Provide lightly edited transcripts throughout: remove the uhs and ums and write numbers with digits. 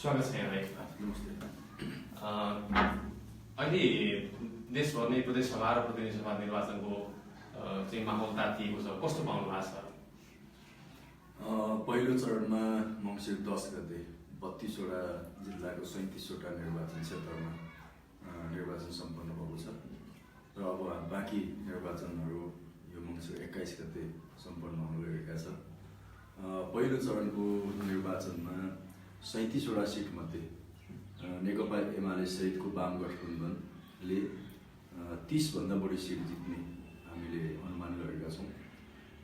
स्वागत छ यहाँलाई। नमस्ते। अहिले देशभर नै प्रदेश सभा र प्रतिनिधि सभा निर्वाचनको चाहिँ माहौल तातिएको छ, कस्तो पाउनु भएको छ? पहिलो चरणमा मङ्सिर 10 गते 32वटा जिल्लाको 37वटा निर्वाचन क्षेत्रमा निर्वाचन सम्पन्न भएको छ र अब बाँकी निर्वाचनहरू यो मङ्सिर 21 गते सम्पन्न हुन गएका छ। पहिलो चरणको निर्वाचनमा 37वटा सिटमध्ये नेकपा एमाले सहितको वाम गठबन्धनले 30 भन्दा बढी सिट जित्ने हामीले अनुमान गरेका छौँ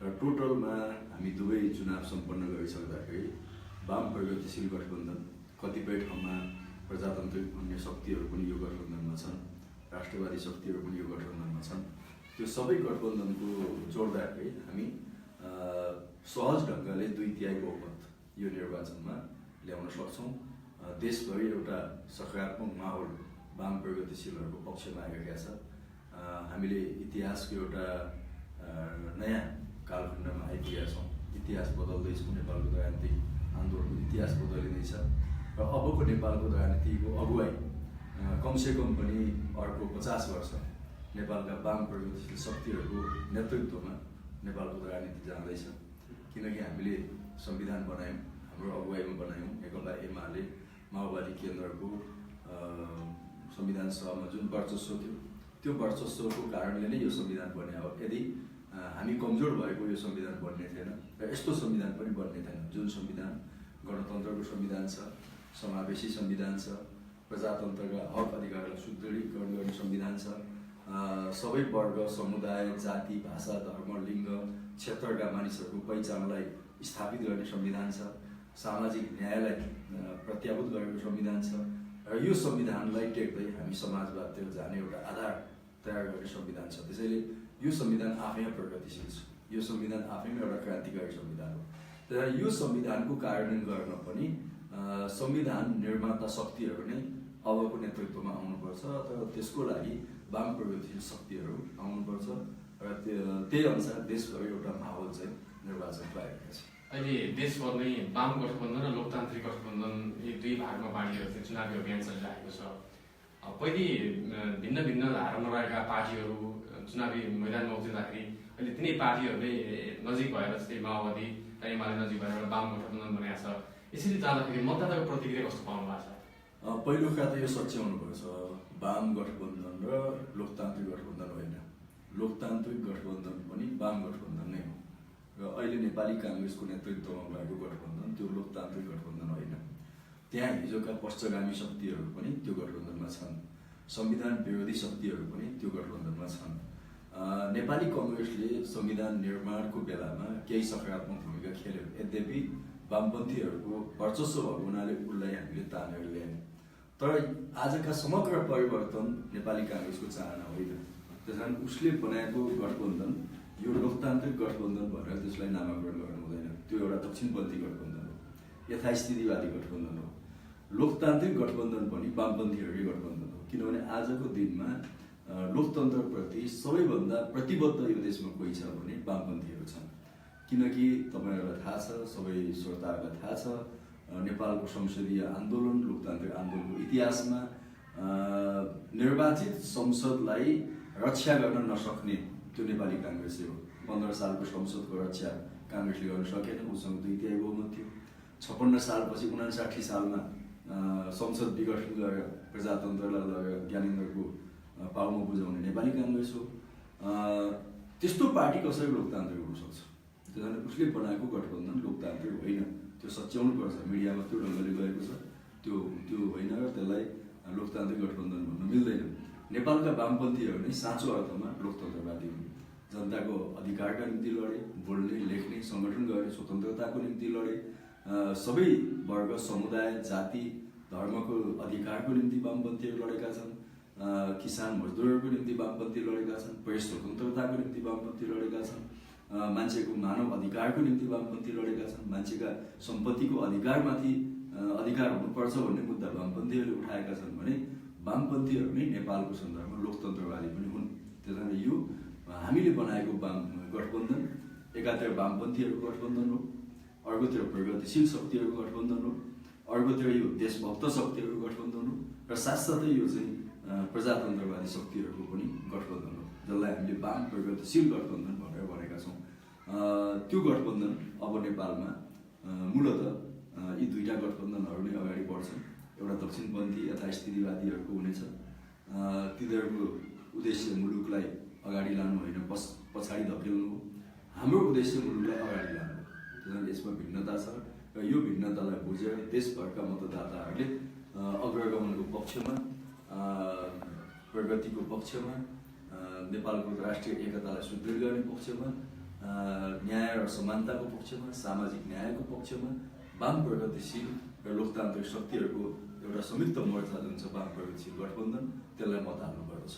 र टोटलमा हामी दुवै चुनाव सम्पन्न गरिसक्दाखेरि वाम प्रगतिशील गठबन्धन, कतिपय ठाउँमा प्रजातान्त्रिक अन्य शक्तिहरू पनि यो गठबन्धनमा छन्, राष्ट्रवादी शक्तिहरू पनि यो गठबन्धनमा छन्। त्यो सबै गठबन्धनको जोड्दाखेरि हामी सहज ढङ्गले 2/3 बहुमत यो निर्वाचनमा ल्याउन सक्छौँ। देशभरि एउटा सकारात्मक माहौल वाम प्रगतिशीलहरूको पक्षमा आइरहेका छ। हामीले इतिहासको एउटा नयाँ कालखण्डमा आइपुगेका छौँ। इतिहास बदल्दैछ, नेपालको राजनीतिक आन्दोलनको इतिहास बदलिँदैछ र अबको नेपालको राजनीतिको अगुवाई कमसेकम पनि अर्को 50 वर्ष नेपालका वाम प्रगतिशील शक्तिहरूको नेतृत्वमा नेपालको राजनीति जाँदैछ। किनकि हामीले संविधान बनायौँ, हाम्रो अगुवाईमा बनायौँ। नेकपा एमाले माओवादी केन्द्रको संविधान सभामा जुन वर्चस्व थियो, त्यो वर्चस्वको कारणले नै यो संविधान बन्यो। अब यदि हामी कमजोर भएको यो संविधान बन्ने थिएन र यस्तो संविधान पनि बन्ने थिएन जुन संविधान गणतन्त्रको संविधान छ, समावेशी संविधान छ, प्रजातन्त्रका हक अधिकारलाई सुदृढीकरण गर्ने संविधान छ, सबै वर्ग, समुदाय, जाति, भाषा, धर्म, लिङ्ग, क्षेत्रका मानिसहरूको पहिचानलाई स्थापित गर्ने संविधान छ, सामाजिक न्यायलाई प्रत्याभूत गरेको संविधान छ र यो संविधानलाई टेक्दै हामी समाजवादतिर जाने एउटा आधार तयार गर्ने संविधान छ। त्यसैले यो संविधान आफैमा प्रगतिशील छ, यो संविधान आफैमा एउटा क्रान्तिकारी संविधान हो। त्यसैले यो संविधानको कार्यान्वयन गर्न पनि संविधान निर्माता शक्तिहरू नै अबको नेतृत्वमा आउनुपर्छ र त्यसको लागि वाम प्रगतिशील शक्तिहरू आउनुपर्छ र त्यही अनुसार देशभरि एउटा माहौल चाहिँ निर्वाचनको आइरहेको छ। अहिले देशभर नै वाम गठबन्धन र लोकतान्त्रिक गठबन्धन यी दुई भागमा बाँडिएर चाहिँ चुनावी अभियान चलिरहेको छ। पहिले भिन्न भिन्न धारणा रहेका पार्टीहरू चुनावी मैदानमा उत्रिँदाखेरि अहिले तिनै पार्टीहरूले नजिक भएर, जस्तै माओवादी र एमाले नजिक भएर एउटा वाम गठबन्धन बनाएको छ। यसरी जाँदाखेरि मतदाताको प्रतिक्रिया कस्तो पाउनु भएको छ? पहिलो कुरा त यो सच्याउनुपर्छ, वाम गठबन्धन र लोकतान्त्रिक गठबन्धन होइन। लोकतान्त्रिक गठबन्धन पनि वाम गठबन्धन नै हो र अहिले नेपाली काङ्ग्रेसको नेतृत्वमा भएको गठबन्धन त्यो लोकतान्त्रिक गठबन्धन होइन। त्यहाँ हिजोका पश्चगामी शक्तिहरू पनि त्यो गठबन्धनमा छन्, संविधान विरोधी शक्तिहरू पनि त्यो गठबन्धनमा छन्। नेपाली कङ्ग्रेसले संविधान निर्माणको बेलामा केही सकारात्मक भूमिका खेल्यो, यद्यपि वामपन्थीहरूको वर्चस्व भएको हुनाले उसलाई हामीले तानेर ल्यायौँ। तर आजका समग्र परिवर्तन नेपाली काङ्ग्रेसको चाहना होइन। त्यसकारण उसले बनाएको गठबन्धन यो लोकतान्त्रिक गठबन्धन भनेर त्यसलाई नामाकरण गर्नु हुँदैन। त्यो एउटा दक्षिणपन्थी गठबन्धन हो, यथास्थितिवादी गठबन्धन हो। लोकतान्त्रिक गठबन्धन पनि वामपन्थीहरूकै गठबन्धन हो, किनभने आजको दिनमा लोकतन्त्रप्रति सबैभन्दा प्रतिबद्ध यो देशमा कोही छ भने वामपन्थीहरू छन्। किनकि तपाईँहरूलाई थाहा छ, सबै श्रोताहरूलाई थाहा छ, नेपालको संसदीय आन्दोलन, लोकतान्त्रिक आन्दोलनको इतिहासमा निर्वाचित संसदलाई रक्षा गर्न नसक्ने त्यो नेपाली काङ्ग्रेसै हो। 15 सालको संसदको रक्षा काङ्ग्रेसले गर्न सकेन, उसँग 2/3 बहुमत थियो। 56 सालपछि 59 सालमा संसद विघटन गरेर प्रजातन्त्रलाई लगेर ज्ञानेन्द्रको पाउमा बुझाउने नेपाली काङ्ग्रेस हो। त्यस्तो पार्टी कसरी लोकतान्त्रिक हुन सक्छ? त्यसैले उसले बनाएको गठबन्धन लोकतान्त्रिक होइन, त्यो सच्याउनु पर्छ। मिडियामा त्यो ढङ्गले गएको छ, त्यो होइन र त्यसलाई लोकतान्त्रिक गठबन्धन भन्न मिल्दैन। नेपालका वामपन्थीहरू नै साँचो अर्थमा लोकतन्त्रवादी हुन्। जनताको अधिकारका निम्ति लडे, बोल्ने, लेख्ने, सङ्गठन गर्ने स्वतन्त्रताको निम्ति लडे, सबै वर्ग, समुदाय, जाति, धर्मको अधिकारको निम्ति वामपन्थीहरू लडेका छन्। किसान मजदुरहरूको निम्ति वामपन्थी लडेका छन्, प्रेस स्वतन्त्रताको निम्ति वामपन्थी लडेका छन्, मान्छेको मानव अधिकारको निम्ति वामपन्थी लडेका छन्, मान्छेका सम्पत्तिको अधिकारमाथि अधिकार हुनुपर्छ भन्ने मुद्दा वामपन्थीहरूले उठाएका छन् भने वामपन्थीहरू नै नेपालको सन्दर्भमा लोकतन्त्रवादी पनि हुन्। त्यसैले यो हामीले बनाएको वाम गठबन्धन एकातिर वामपन्थीहरूको गठबन्धन हो, अर्कोतिर प्रगतिशील शक्तिहरूको गठबन्धन हो, अर्कोतिर यो देशभक्त शक्तिहरूको गठबन्धन हो र साथसाथै यो चाहिँ प्रजातन्त्रवादी शक्तिहरूको पनि गठबन्धन हो, जसलाई हामीले वाम प्रगतिशील गठबन्धन भनेर भनेका छौँ। त्यो गठबन्धन अब नेपालमा मूलत यी दुईटा गठबन्धनहरू नै अगाडि बढ्छन्। एउटा दक्षिणपन्थी यथास्थितिवादीहरूको हुनेछ, तिनीहरूको उद्देश्य मुलुकलाई अगाडि लानु होइन, पछाडि धकेल्नु हो। हाम्रो उद्देश्य मुलुकलाई अगाडि लानु हो। त्यसैले यसमा भिन्नता छ र यो भिन्नतालाई बुझेर देशभरका मतदाताहरूले अग्रगमनको पक्षमा, प्रगतिको पक्षमा, नेपालको राष्ट्रिय एकतालाई सुदृढ गर्ने पक्षमा, न्याय र समानताको पक्षमा, सामाजिक न्यायको पक्षमा वाम प्रगतिशील र लोकतान्त्रिक शक्तिहरूको एउटा संयुक्त मोर्चा जुन छ वाम प्रगतिशील गठबन्धन, त्यसलाई मत हाल्नु पर्दछ।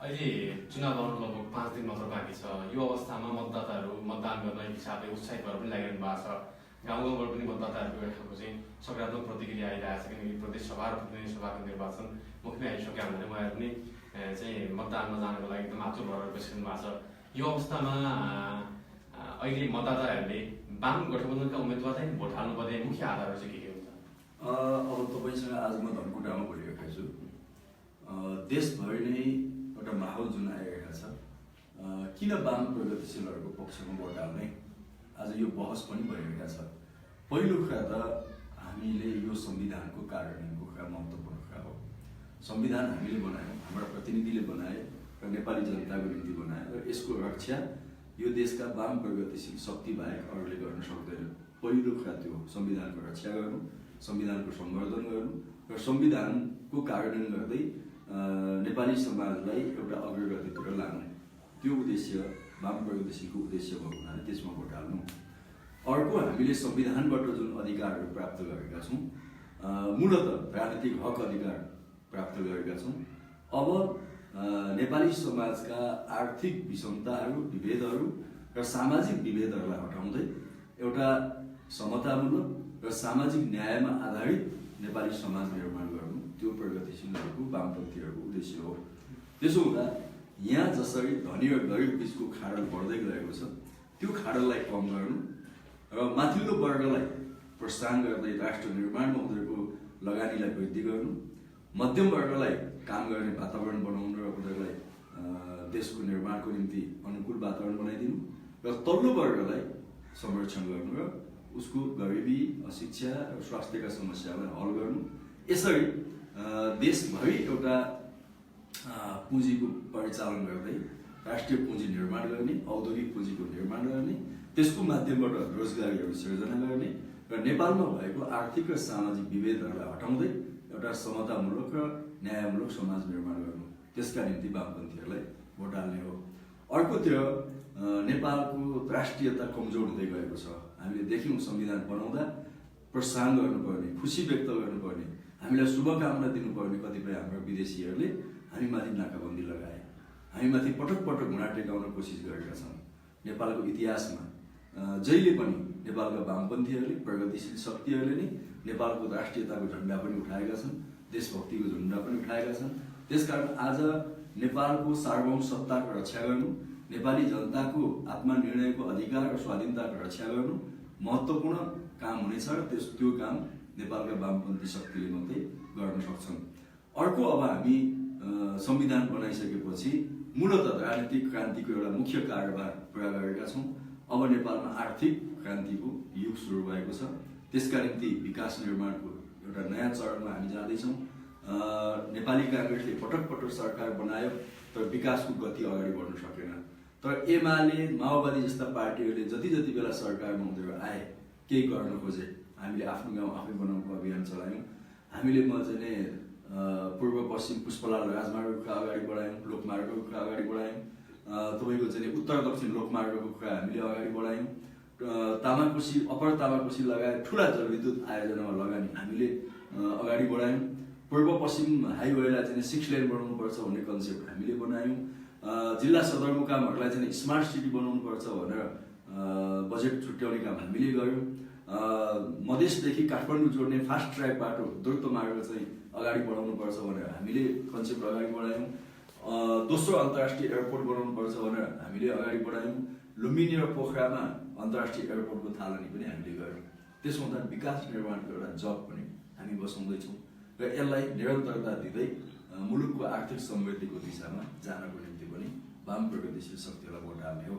अहिले चुनाव आउनु लगभग 5 दिन मात्र बाँकी छ। यो अवस्थामा मतदाताहरू मतदान गर्न एक हिसाबले उत्साहित भएर पनि लागिरहनु भएको छ। गाउँ गाउँबाट पनि मतदाताहरूको एक खालको चाहिँ सकारात्मक प्रतिक्रिया आइरहेको छ, किनकि प्रदेश सभा र प्रतिनिधि सभाको निर्वाचन मुखमै आइसक्यो भने उहाँहरू पनि चाहिँ मतदानमा जानको लागि एकदम आतुर भएर बसिरहनु भएको छ। यो अवस्थामा अहिले मतदाताहरूले वाम गठबन्धनका उम्मेदवारलाई भोट हाल्नुपर्ने मुख्य आधारहरू चाहिँ के हुन्छ? अब तपाईँसँग आज म धनकुटामा बोलिरहेको छु। देशभरि नै एउटा माहौल जुन आइरहेको छ, किन वाम प्रगतिशीलहरूको पक्षमा भोट हाल्ने, आज यो बहस पनि भइरहेको छ। पहिलो कुरा त हामीले यो संविधानको कार्यान्वयनको कुरा महत्त्वपूर्ण कुरा हो। संविधान हामीले बनायौँ, हाम्रा प्रतिनिधिले बनाए र नेपाली जनताको निम्ति बनाए र यसको रक्षा यो देशका वाम प्रगतिशील शक्ति बाहेक अरूले गर्न सक्दैन। पहिलो कुरा त्यो संविधानको रक्षा गर्नु, संविधानको सम्वर्धन गर्नु र संविधानको कार्यान्वयन गर्दै नेपाली समाजलाई एउटा अग्रगतितिर लानु, त्यो उद्देश्य वाम प्रगतिशीलको उद्देश्य भएको हुनाले त्यसमा भोट हाल्नु। अर्को, हामीले संविधानबाट जुन अधिकारहरू प्राप्त गरेका छौँ, मूलत राजनीतिक हक अधिकार प्राप्त गरेका छौँ। अब नेपाली समाजका आर्थिक विषमताहरू, विभेदहरू र सामाजिक विभेदहरूलाई हटाउँदै एउटा समतामूलक र सामाजिक न्यायमा आधारित नेपाली समाज निर्माण गर्नु, त्यो प्रगतिशीलहरूको वामपन्थीहरूको उद्देश्य हो। त्यसो हुँदा यहाँ जसरी धनी र गरिब बिचको खाडल बढ्दै गएको छ, त्यो खाडललाई कम गर्नु र माथिल्लो वर्गलाई प्रोत्साहन गर्दै राष्ट्र निर्माणमा उनीहरूको लगानीलाई वृद्धि गर्नु, मध्यम वर्गलाई काम गर्ने वातावरण बनाउनु र उनीहरूलाई देशको निर्माणको निम्ति अनुकूल वातावरण बनाइदिनु र तल्लो वर्गलाई संरक्षण गर्नु र उसको गरिबी, अशिक्षा र स्वास्थ्यका समस्यालाई हल गर्नु। यसरी देशभरि एउटा पुँजीको परिचालन गर्दै राष्ट्रिय पुँजी निर्माण गर्ने, औद्योगिक पुँजीको निर्माण गर्ने, त्यसको माध्यमबाट रोजगारीहरू सिर्जना गर्ने र नेपालमा भएको आर्थिक र सामाजिक विभेदहरूलाई हटाउँदै एउटा समतामूलक र न्यायमूलक समाज निर्माण गर्नु, त्यसका निम्ति वामपन्थीहरूलाई भोट हाल्ने हो। अर्कोतिर नेपालको राष्ट्रियता कमजोर हुँदै गएको छ। हामीले देख्यौँ संविधान बनाउँदा प्रोत्साहन गर्नुपर्ने, खुसी व्यक्त गर्नुपर्ने, हामीलाई शुभकामना दिनुपर्ने कतिपय हाम्रो विदेशीहरूले हामीमाथि नाकाबन्दी लगाए, हामीमाथि पटक पटक घुँडा टेकाउन कोसिस गरेका छन्। नेपालको इतिहासमा जहिले पनि नेपालका वामपन्थीहरूले, प्रगतिशील शक्तिहरूले नै नेपालको राष्ट्रियताको झन्डा पनि उठाएका छन्, देशभक्तिको झन्डा पनि उठाएका छन्। त्यसकारण आज नेपालको सार्वभौम सत्ताको रक्षा गर्नु, नेपाली जनताको आत्मनिर्णयको अधिकार र स्वाधीनताको रक्षा गर्नु महत्त्वपूर्ण काम हुनेछ र त्यो काम नेपालका वामपन्थी शक्तिले मात्रै गर्न सक्छन्। अर्को, अब हामी संविधान बनाइसकेपछि मूलत राजनीतिक क्रान्तिको एउटा मुख्य कार्यभार पुरा गरेका छौँ। अब नेपालमा आर्थिक क्रान्तिको युग सुरु भएको छ। त्यसका निम्ति विकास निर्माणको एउटा नयाँ चरणमा हामी जाँदैछौँ। नेपाली काङ्ग्रेसले पटक पटक सरकार बनायो तर विकासको गति अगाडि बढ्न सकेन। तर एमाले, माओवादी जस्ता पार्टीहरूले जति जति बेला सरकारमा उनीहरू आए, केही गर्न खोजे। हामीले आफ्नो गाउँ आफै बनाउनुको अभियान चलायौँ। हामीले चाहिँ पूर्व पश्चिम पुष्पलाल राजमार्गको अगाडि बढायौँ, लोकमार्गको अगाडि बढायौँ। तपाईँको चाहिँ उत्तर दक्षिण लोकमार्गको कुरा हामीले अगाडि बढायौँ। तामाकोसी, अप्पर तामाकोसी लगायत ठुला जलविद्युत आयोजनामा लगानी हामीले अगाडि बढायौँ। पूर्व पश्चिम हाइवेलाई चाहिँ 6 लेन बनाउनुपर्छ भन्ने कन्सेप्ट हामीले बनायौँ। जिल्ला सदरमुकामहरूलाई चाहिँ स्मार्ट सिटी बनाउनुपर्छ भनेर बजेट छुट्याउने काम हामीले गऱ्यौँ। मधेसदेखि काठमाडौँ जोड्ने फास्ट ट्र्याक बाटो, द्रुत मार्ग चाहिँ अगाडि बढाउनुपर्छ भनेर हामीले कन्सेप्ट अगाडि बढायौँ। दोस्रो अन्तर्राष्ट्रिय एयरपोर्ट बनाउनुपर्छ भनेर हामीले अगाडि बढायौँ। लुम्बिनी र पोखरामा अन्तर्राष्ट्रिय एयरपोर्टको थालनी पनि हामीले गऱ्यौँ। त्यसो हुँदा विकास निर्माणको एउटा जग पनि हामी बसाउँदैछौँ र यसलाई निरन्तरता दिँदै मुलुकको आर्थिक समृद्धिको दिशामा जानको निम्ति पनि वाम प्रगतिशील शक्तिहरूलाई भोट हाल्ने हो।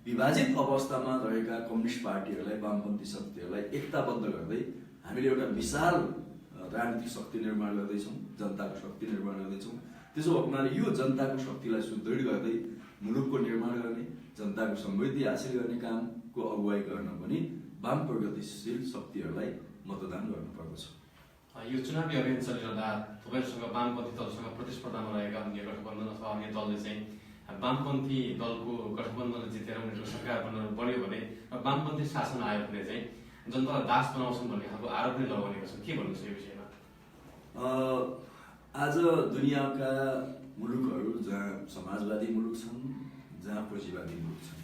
विभाजित अवस्थामा रहेका कम्युनिस्ट पार्टीहरूलाई, वामपन्थी शक्तिहरूलाई एकताबद्ध गर्दै हामीले एउटा विशाल राजनीतिक शक्ति निर्माण गर्दैछौँ, जनताको शक्ति निर्माण गर्दैछौँ। त्यसो हुनाले यो जनताको शक्तिलाई सुदृढ गर्दै मुलुकको निर्माण गर्ने, जनताको समृद्धि हासिल गर्ने कामको अगुवाई गर्न पनि वाम प्रगतिशील शक्तिहरूलाई मतदान गर्नुपर्दछ। यो चुनावी अभियान चलिरहँदा तपाईँहरूसँग वामपन्थी दलसँग प्रतिस्पर्धामा रहेका अन्य गठबन्धन अथवा अन्य दलले चाहिँ वामपन्थी दलको गठबन्धनले जितेर उनीहरूको सरकार बन्यो भने र वामपन्थी शासन आयो भने चाहिँ जनतालाई दास बनाउँछन् भन्ने खालको आरोप नै लगाउनेको छ। के भन्नुहुन्छ यो विषयमा? आज दुनियाँका मुलुकहरू जहाँ समाजवादी मुलुक छन्, जहाँ पुँजीवादी मुलुक छन्,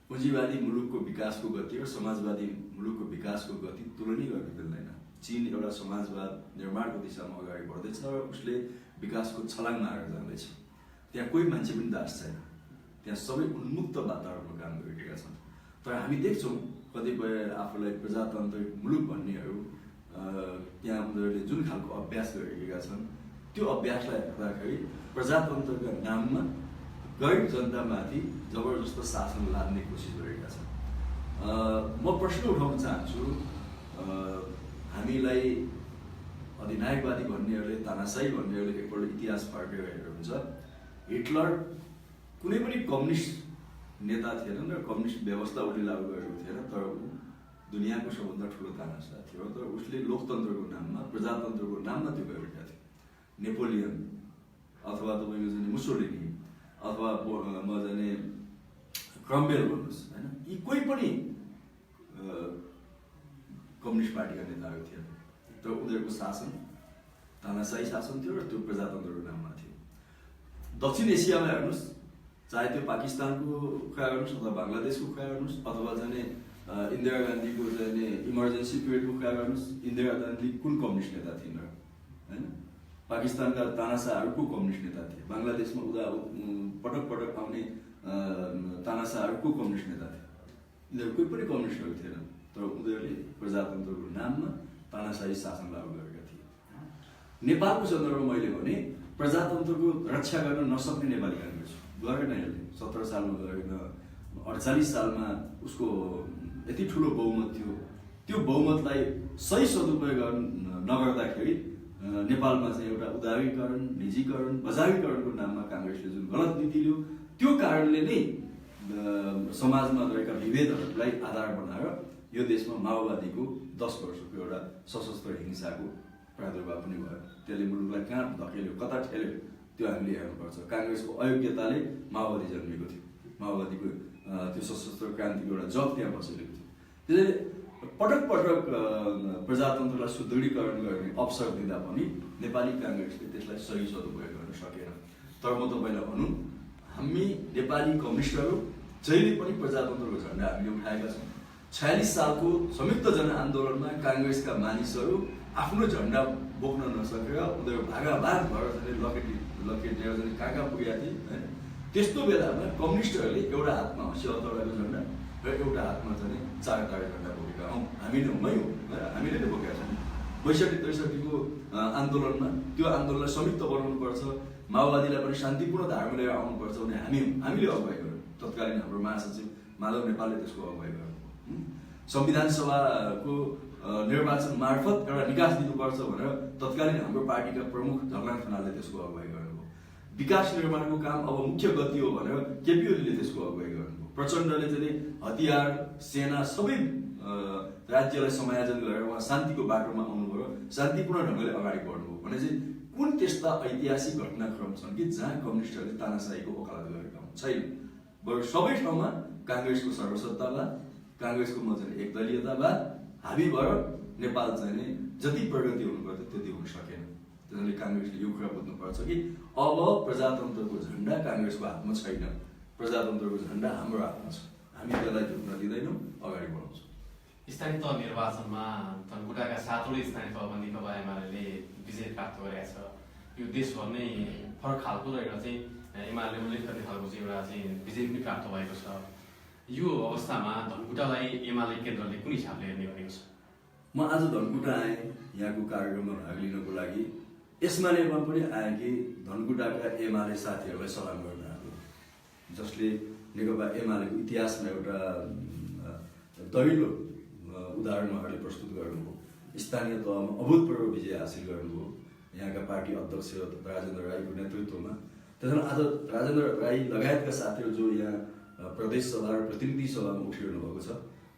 पुँजीवादी मुलुकको विकासको गति र समाजवादी मुलुकको विकासको गति तुलनै गर्न मिल्दैन। चीन एउटा समाजवाद निर्माणको दिशामा अगाडि बढ्दैछ र उसले विकासको छलाङ मारेर जाँदैछ। त्यहाँ कोही मान्छे पनि दास छैन, त्यहाँ सबै उन्मुक्त वातावरणमा काम गरिरहेका छन्। तर हामी देख्छौँ कतिपय आफूलाई प्रजातान्त्रिक मुलुक भन्नेहरू त्यहाँ उनीहरूले जुन खालको अभ्यास गरिरहेका छन्, त्यो अभ्यासलाई हेर्दाखेरि प्रजातन्त्रका नाममा गैर जनतामाथि जबरजस्त शासन लाद्ने कोसिस गरेका छन्। म प्रश्न उठाउन चाहन्छु, हामीलाई अधिनायकवादी भन्नेहरूले, तानाशाही भन्नेहरूले एकपल्ट इतिहास पढेर हेर्नुहुन्छ, हिटलर कुनै पनि कम्युनिस्ट नेता थिएनन् र कम्युनिस्ट व्यवस्था उसले लागू गरेको थिएन, तर दुनियाँको सबभन्दा ठुलो तानाशाह थियो। तर उसले लोकतन्त्रको नाममा, प्रजातन्त्रको नाममा त्यो गरेका थियो। नेपोलियन अथवा तपाईँको जाने मुसोलिनी अथवा म जाने क्रम्वेल भन्नुहोस् होइन, यी कोही पनि कम्युनिस्ट पार्टीका नेताहरू थिएन, तर उनीहरूको शासन तानाशाही शासन थियो र त्यो प्रजातन्त्रको नाममा थियो। दक्षिण एसियामा हेर्नुहोस्, चाहे त्यो पाकिस्तानको कुरा गर्नुहोस् अथवा बङ्गलादेशको कुरा गर्नुहोस् अथवा जाने इन्दिरा गान्धीको जाने इमर्जेन्सी पिरियडको कुरा गर्नुहोस्, इन्दिरा गान्धी कुन कम्युनिस्ट नेता थिइन् र होइन? पाकिस्तानका तानाशाहहरू को कम्युनिस्ट नेता थिए? बङ्गलादेशमा पटक पटक आउने तानाशाहहरू को कम्युनिस्ट नेता थिए? यिनीहरू कोही पनि कम्युनिस्टहरू थिएनन्, तर उनीहरूले प्रजातन्त्रको नाममा तानाशाही शासन लागू गरेका थिए। नेपालको सन्दर्भमा मैले भने प्रजातन्त्रको रक्षा गर्न नसक्ने नेपाली काङ्ग्रेस गरेन। यसले 17 सालमा गरेन, 48 सालमा उसको यति ठुलो बहुमत थियो। त्यो बहुमतलाई सही सदुपयोग नगर्दाखेरि नेपालमा चाहिँ एउटा उदारीकरण, निजीकरण, बजारीकरणको नाममा काङ्ग्रेसले जुन गलत नीति लियो, त्यो कारणले नै समाजमा रहेका विभेदहरूलाई आधार बनाएर यो देशमा माओवादीको 10 वर्षको एउटा सशस्त्र हिंसाको प्रादुर्भाव पनि भयो। त्यसले मुलुकलाई कहाँ धकेल्यो, कता ठेल्यो, त्यो हामीले हेर्नुपर्छ। काङ्ग्रेसको अयोग्यताले माओवादी जन्मेको थियो, माओवादीको त्यो सशस्त्र क्रान्तिको एउटा जग त्यहाँ बसेको थियो। त्यसैले पटक पटक प्रजातन्त्रलाई सुदृढीकरण गर्ने अवसर दिँदा पनि नेपाली काङ्ग्रेसले त्यसलाई सही सदुपयोग गर्न सकेन। तर म तपाईँलाई भनौँ, हामी नेपाली कम्युनिस्टहरू जहिले पनि प्रजातन्त्रको झन्डा हामीले उठाएका छौँ। 46 सालको संयुक्त जनआन्दोलनमा काङ्ग्रेसका मानिसहरू आफ्नो झन्डा बोक्न नसकेर उनीहरू भागाभाग भएर लकेटेर जाने कहाँ कहाँ पुगेका थिए होइन। त्यस्तो बेलामा कम्युनिस्टहरूले एउटा हातमा 80-88को झन्डा र एउटा हातमा चाहिँ 4 तारे झन्डा बोकेका हौँ। हामी नै मै हो, हामीले नै बोकेका छौँ। 62-63को आन्दोलनमा त्यो आन्दोलनलाई संयुक्त बनाउनुपर्छ, माओवादीलाई पनि शान्तिपूर्ण धारमा लिएर आउनुपर्छ भने हामीले अगुवाई गर्यौँ। तत्कालीन हाम्रो महासचिव माधव नेपालले त्यसको अगुवाई गर्यो। संविधान सभाको निर्वाचन मार्फत एउटा निकास दिनुपर्छ भनेर तत्कालीन हाम्रो पार्टीका प्रमुख झलनाथ खनालले त्यसको अगुवाई गर्नुभयो। विकास निर्माणको काम अब मुख्य गति हो भनेर केपी ओलीले त्यसको अगुवाई गर्नुभयो। प्रचण्डले चाहिँ हतियार, सेना सबै राज्यलाई समायोजन गरेर उहाँ शान्तिको बाटोमा आउनुभयो, शान्तिपूर्ण ढङ्गले अगाडि बढ्नुभयो भने चाहिँ कुन त्यस्ता ऐतिहासिक घटनाक्रम छन् कि जहाँ कम्युनिस्टहरूले तानाशाहीको वकालत गरेका हुन्? छैन। बरु सबै ठाउँमा काङ्ग्रेसको सर्वसत्तावाद, काङ्ग्रेसको एकदलीयतावाद हाबी भएर नेपाल चाहिँ जति प्रगति हुनुपर्थ्यो त्यति हुन सकेन। त्यसैले काङ्ग्रेसले यो कुरा बुझ्नुपर्छ कि अब प्रजातन्त्रको झन्डा काङ्ग्रेसको हातमा छैन, प्रजातन्त्रको झन्डा हाम्रो हातमा छ। हामी त्यसलाई झुक्न दिँदैनौँ, अगाडि बढाउँछौँ। स्थानीय तह निर्वाचनमा धनकुटाका 7वटै स्थानीय तहमा नेकपा एमाले विजय प्राप्त गरेका छ। यो देशभर नै फरक खालको र एउटा चाहिँ एमाले उल्लेख गर्ने खालको चाहिँ एउटा चाहिँ विजय पनि प्राप्त भएको छ। यो अवस्थामा धनकुटालाई एमाले केन्द्रले कुन हिसाबले हेर्ने गरेको छ? म आज धनकुटा आएँ यहाँको कार्यक्रममा भाग लिनको लागि। यसमा नेमा पनि आएँ कि धनकुटाका एमाले साथीहरूलाई सलाम गर्न आएको, जसले नेकपा एमालेको इतिहासमा एउटा दैलो उदाहरण उहाँहरूले प्रस्तुत गर्नुभयो। स्थानीय तहमा अभूतपूर्व विजय हासिल गर्नुभयो यहाँका पार्टी अध्यक्ष राजेन्द्र राईको नेतृत्वमा। त्यसैले आज राजेन्द्र राई लगायतका साथीहरू जो यहाँ प्रदेश सभा र प्रतिनिधि सभामा उठिरहनु भएको छ,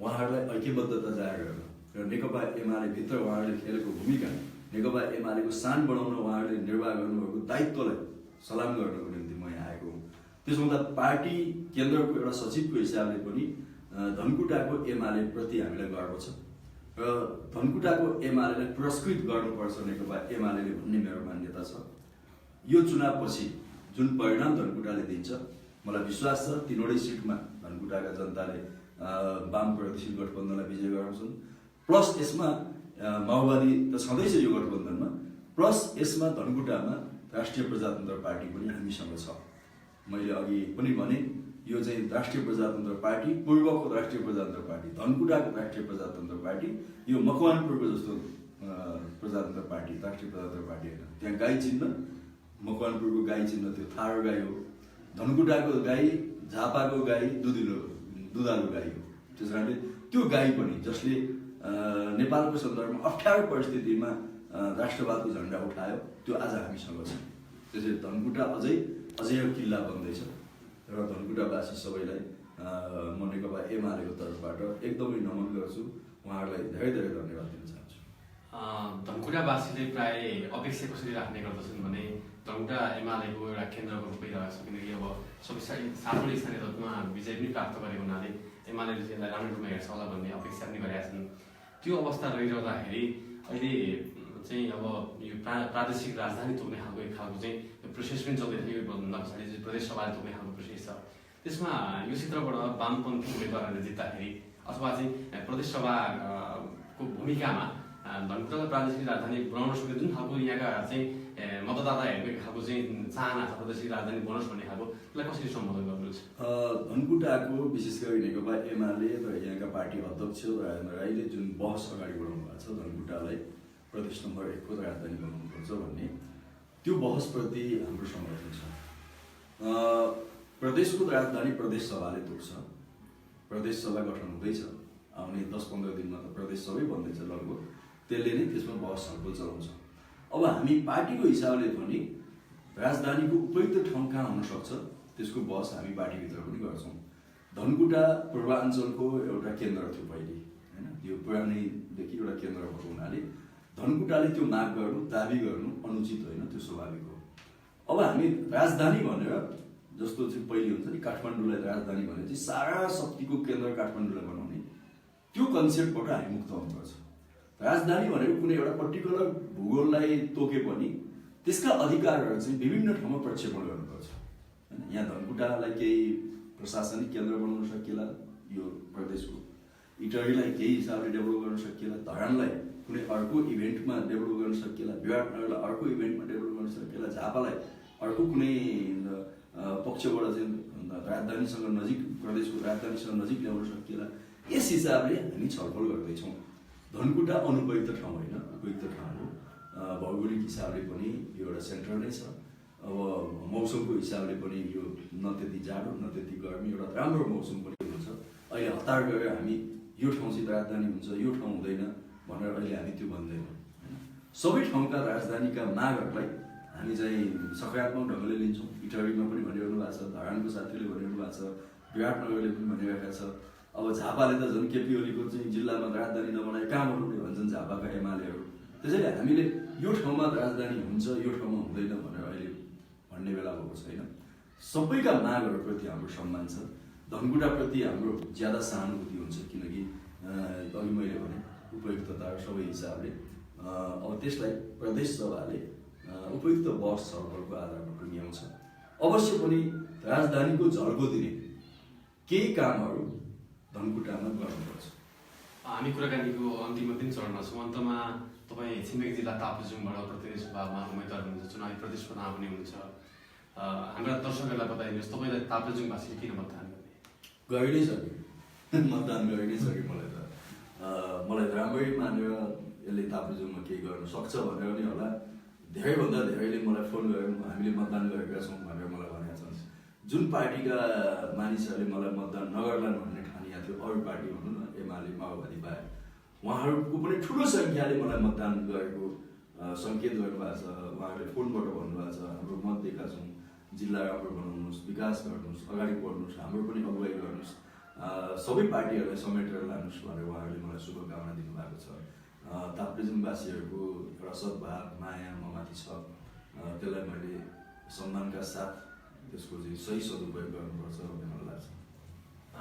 उहाँहरूलाई ऐक्यबद्धता जाहेर गर्न र नेकपा एमाले भित्र उहाँहरूले खेलेको भूमिका, नेकपा एमालेको सान बढाउन उहाँहरूले निर्वाह गर्नुभएको दायित्वलाई सलाम गर्नको निम्ति म यहाँ आएको हुँ। त्यसो हुँदा पार्टी केन्द्रको एउटा सचिवको हिसाबले पनि धनकुटाको एमाले प्रति हामीलाई गर्व छ र धनकुटाको एमालेलाई पुरस्कृत गर्नुपर्छ नेकपा एमाले भन्ने मेरो मान्यता छ। यो चुनावपछि जुन परिणाम धनकुटाले दिन्छ, मलाई विश्वास छ तीनवटै सिटमा धनकुटाका जनताले वाम प्रगतिशील गठबन्धनलाई विजय गराउँछन्। प्लस यसमा माओवादी त छँदैछ यो गठबन्धनमा, प्लस यसमा धनकुटामा राष्ट्रिय प्रजातन्त्र पार्टी पनि हामीसँग छ। मैले अघि पनि भने यो चाहिँ राष्ट्रिय प्रजातन्त्र पार्टी, पूर्वको राष्ट्रिय प्रजातन्त्र पार्टी, धनकुटाको राष्ट्रिय प्रजातन्त्र पार्टी, यो मकवानपुरको जस्तो प्रजातन्त्र पार्टी, राष्ट्रिय प्रजातन्त्र पार्टी होइन। त्यहाँ गाई चिन्ह, मकवानपुरको गाई चिन्ह त्यो थारू गाई हो, धनकुटाको गाई, झापाको गाई दुधालु गाई हो। त्यस कारणले त्यो गाई पनि जसले नेपालको सन्दर्भमा अप्ठ्यारो परिस्थितिमा राष्ट्रवादको झन्डा उठायो, त्यो आज हामीसँग छ। त्यसैले धनकुटा अझै एउटा किल्ला बन्दैछ र धनकुटावासी सबैलाई म नेकपा एमालेको तर्फबाट एकदमै नमन गर्छु, उहाँहरूलाई धेरै धेरै धन्यवाद दिन चाहन्छु। धनकुटावासीले प्राय अपेक्षा कसरी राख्ने गर्दछन् भने धनकुटा एमालेको एउटा केन्द्रको रूपमै रहेको छ, किनकि अब सातवटै स्थानीय तहमा विजय पनि प्राप्त गरेको हुनाले एमाले यसलाई राम्रो रूपमा हेर्छ होला भन्ने अपेक्षा पनि गरेका छन्। त्यो अवस्था रहिरहँदाखेरि अहिले चाहिँ अब यो प्रादेशिक राजधानी तोक्ने खालको एक खालको चाहिँ प्रोसेस पनि चल्दै थियो। योभन्दा पछाडि चाहिँ प्रदेश सभाले तोक्ने खालको प्रोसेस छ। त्यसमा यो क्षेत्रबाट वामपन्थी उम्मेदवारहरूले जित्दाखेरि अथवा चाहिँ प्रदेश सभाको भूमिकामा धनकुटालाई प्रादेशिक राजधानी बनाउन सक्ने जुन खालको यहाँका चाहिँ मतदाताहरूको एक खालको चाहिँ चाहना छ प्रदेशिक राजधानी बनोस् भन्ने खालको, त्यसलाई कसरी सम्बोधन गर्नुहुन्छ? धनकुटाको विशेष गरी नेकपा एमाले र यहाँका पार्टी अध्यक्ष राजेन्द्र राईले जुन बहस अगाडि बढाउनु भएको छ, धनकुटालाई प्रदेश नम्बर 1 को राजधानी बनाउनुपर्छ भन्ने, त्यो बहसप्रति हाम्रो समर्थन छ। प्रदेशको राजधानी प्रदेश सभाले तोक्छ, प्रदेश सभा गठन हुँदैछ, आउने 10-15 दिनमा त प्रदेश सबै बन्दैछ लगभग, त्यसले नै त्यसमा बहस छलफल चलाउँछ। अब हामी पार्टीको हिसाबले पनि राजधानीको उपयुक्त ठाउँ कहाँ हुनसक्छ त्यसको बहस हामी पार्टीभित्र पनि गर्छौँ। धनकुटा पूर्वाञ्चलको एउटा केन्द्र थियो पहिले, होइन, यो पुरानैदेखि एउटा केन्द्र भएको हुनाले धनकुटाले त्यो माग गर्नु, दाबी गर्नु अनुचित होइन, त्यो स्वाभाविक हो। अब हामी राजधानी भनेर जस्तो चाहिँ पहिले हुन्छ नि काठमाडौँलाई राजधानी भने चाहिँ सारा शक्तिको केन्द्र काठमाडौँलाई बनाउने, त्यो कन्सेप्टबाट हामी मुक्त हुनुपर्छ। राजधानी भनेको कुनै एउटा पर्टिकुलर भूगोललाई तोके पनि त्यसका अधिकारहरू चाहिँ विभिन्न ठाउँमा प्रक्षेपण गर्नुपर्छ, होइन। यहाँ धनकुटालाई केही प्रशासनिक केन्द्र बनाउन सकिएला यो प्रदेशको, इटरीलाई केही हिसाबले डेभलप गर्न सकिएला, धरानलाई कुनै अर्को इभेन्टमा डेभलप गर्न सकिएला, विराटनगरलाई अर्को इभेन्टमा डेभलप गर्न सकिएला, झापालाई अर्को कुनै पक्षबाट चाहिँ राजधानीसँग नजिक, प्रदेशको राजधानीसँग नजिक ल्याउन सकिएला। यस हिसाबले हामी छलफल गर्दैछौँ। धनकुटा अनुपयुक्त ठाउँ होइन, उपयुक्त ठाउँ हो। भौगोलिक हिसाबले पनि यो एउटा सेन्टर नै छ। अब मौसमको हिसाबले पनि यो न त्यति जाडो न त्यति गर्मी, एउटा राम्रो मौसम पनि हुन्छ। अहिले हतार गरेर हामी यो ठाउँ चाहिँ राजधानी हुन्छ, यो ठाउँ हुँदैन भनेर अहिले हामी त्यो भन्दैनौँ, होइन। सबै ठाउँका राजधानीका मागहरूलाई हामी चाहिँ सकारात्मक ढङ्गले लिन्छौँ। इटरीमा पनि भनिरहनु भएको छ, धरानको साथीले भनिरहनु भएको छ, विराटनगरले पनि भनिरहेका छ। अब झापाले त झन् केपी ओलीको चाहिँ जिल्लामा राजधानी नबनाए कहाँ बनाउने भन्छन् झापाका एमालेहरू। त्यसैले हामीले यो ठाउँमा राजधानी हुन्छ, यो ठाउँमा हुँदैन भनेर अहिले भन्ने बेला भएको छैन। सबैका मागहरूप्रति हाम्रो सम्मान छ। धनकुटाप्रति हाम्रो ज्यादा सहानुभूति हुन्छ, किनकि अघि मैले भने उपयुक्तता सबै हिसाबले अब त्यसलाई प्रदेश सभाले उपयुक्त बहस छलफलको आधारमा टुङ्ग्याउँछ। अवश्य पनि राजधानीको झल्को दिने केही कामहरू धनकुटामा गर्नुपर्छ। हामी कुराकानीको अन्तिम चरणमा छौँ। अन्तमा तपाईँ छिमेकी जिल्ला ताप्लेजुङबाट प्रतिनिधि सभामा उम्मेदवार हुनुहुन्छ, चुनावी प्रतिस्पर्धा पनि हुनुहुन्छ। हाम्रा दर्शकहरूलाई बताइदिनुहोस्, तपाईँलाई ताप्लेजुङवासीले किन मतदान गर्ने? गइनै सक्यो। मतदान गरि नै सक्यो मलाई त राम्ररी मानेर यसले ताप्लेजुङमा केही गर्न सक्छ भनेर नि होला धेरैभन्दा धेरैले मलाई फोन गरेर हामीले मतदान गरेका छौँ भनेर मलाई भनेका छन्। जुन पार्टीका मानिसहरूले मलाई मतदान नगर्लान् भन्ने ठानिएको थियो अरू पार्टी भनौँ न एमाले माओवादी बाहेक उहाँहरूको पनि ठुलो सङ्ख्याले मलाई मतदान गरेको सङ्केत गर्नुभएको छ। उहाँहरूले फोनबाट भन्नुभएको छ हाम्रो मत दिएका छौँ, जिल्ला राम्रो बनाउनुहोस्, विकास गर्नुहोस्, अगाडि बढ्नुहोस्, हाम्रो पनि अगुवाई गर्नुहोस्, सबै पार्टीहरूलाई समेटेर लानुहोस् भनेर उहाँहरूले मलाई शुभकामना दिनुभएको छ। ताप्लेजुङवासीहरूको एउटा सद्भाव माया ममाथि छ, त्यसलाई मैले सम्मानका साथ त्यसको चाहिँ सही सदुपयोग गर्नुपर्छ भन्ने मलाई लाग्छ।